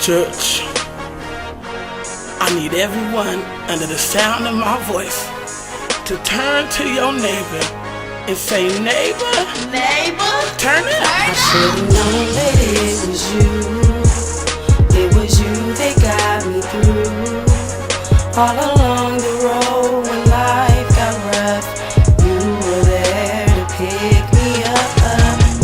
Church, I need everyone under the sound of my voice to turn to your neighbor and say, neighbor, turn it up. I should've known that it was you. It was you that got me through. All along the road when life got rough, you were there to pick me up.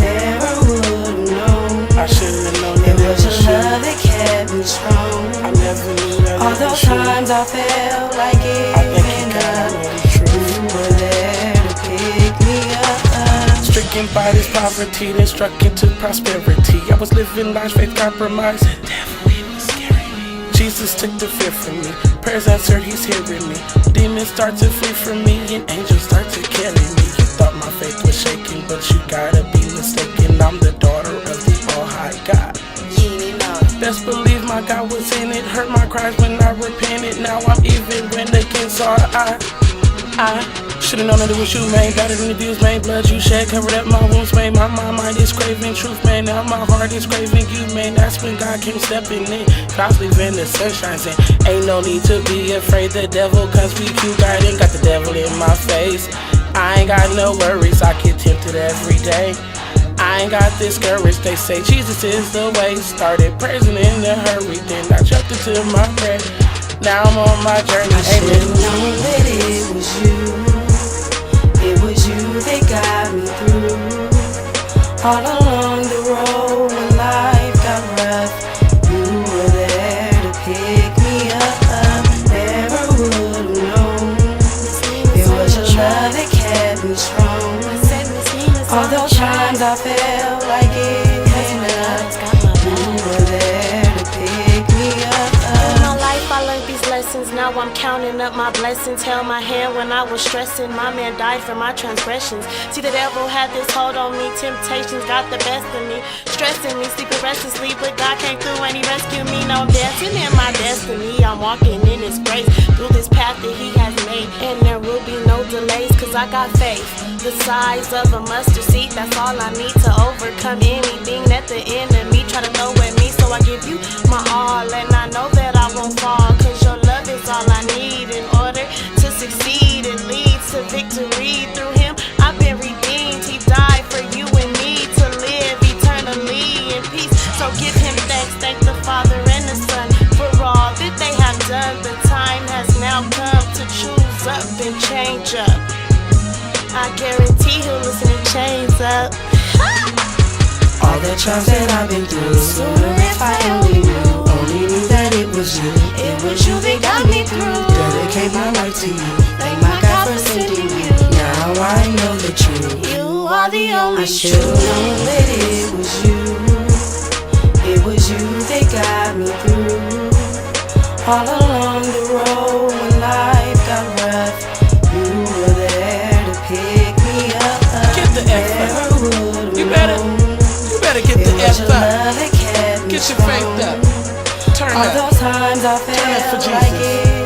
Never would've known I should've known it that was your love that kept me strong. I never knew that. All those times I felt like giving up, you were there to pick me up. Stricken by this poverty, then struck into prosperity. I was living life, faith compromised. The devil, he was scaring me. Jesus took the fear from me. Prayers answered, he's hearing me. Demons start to flee from me, and angels start to carry me. You thought my faith was shaking, but you gotta be mistaken. I'm the daughter of the All-High God. Best believe my God was in it. Heard my cries when I repented. Now I'm even when the kings are I should've known that it was you, man. Got it in the views, man. Blood you shed covered up my wounds, man. My mind is craving truth, man. Now my heart is craving you, man. That's when God came stepping in. Clouds leaving, the sun shines in. Ain't no need to be afraid the devil, cause we cute guiding. Got the devil in my face. I ain't got no worries, I get tempted every day. I ain't got discouraged, they say Jesus is the way. Started praising in a hurry, then I jumped into my prayer. Now I'm on my journey. I should've known that it was you. It was you that got me through. All along the road when life got rough, you were there to pick me up. Never would've known it was your love that kept me strong. All those times I felt like giving up, you were there to pick me up. In my life I learned these lessons, now I'm counting up my blessings. Held my hand when I was stressing, my man died for my transgressions. See, the devil had this hold on me, temptations got the best of me, stressing me, sleeping restlessly, but God came through and he rescued me. Now I'm dancing in my destiny, I'm walking in his grace, through this path that he has made, and there will be no delays, cause I got faith the size of a mustard seed. That's all I need to overcome anything that the enemy try to throw at me. So I give you my all, and I know that I won't fall, cause your love is all I need in order to succeed. It leads to victory. Through him I've been redeemed. He died for you and me to live eternally in peace. So give him thanks, thank the Father and the Son for all that they have done. The time has now come to choose up and change up. I guarantee he'll listen and change up. All the trials that I've been through, sooner if I only knew that it was you. It was you that got me through. Dedicate my life to you, thank my God for sending you. Now I know the truth, you are the only truth. I should've known that it was you. It was you that got me through. All along the road when life got rough, you were there to pick me up. Get the F up. You better get the F up. Get your faith up. Turn all up. those times I Turn up for felt like Jesus.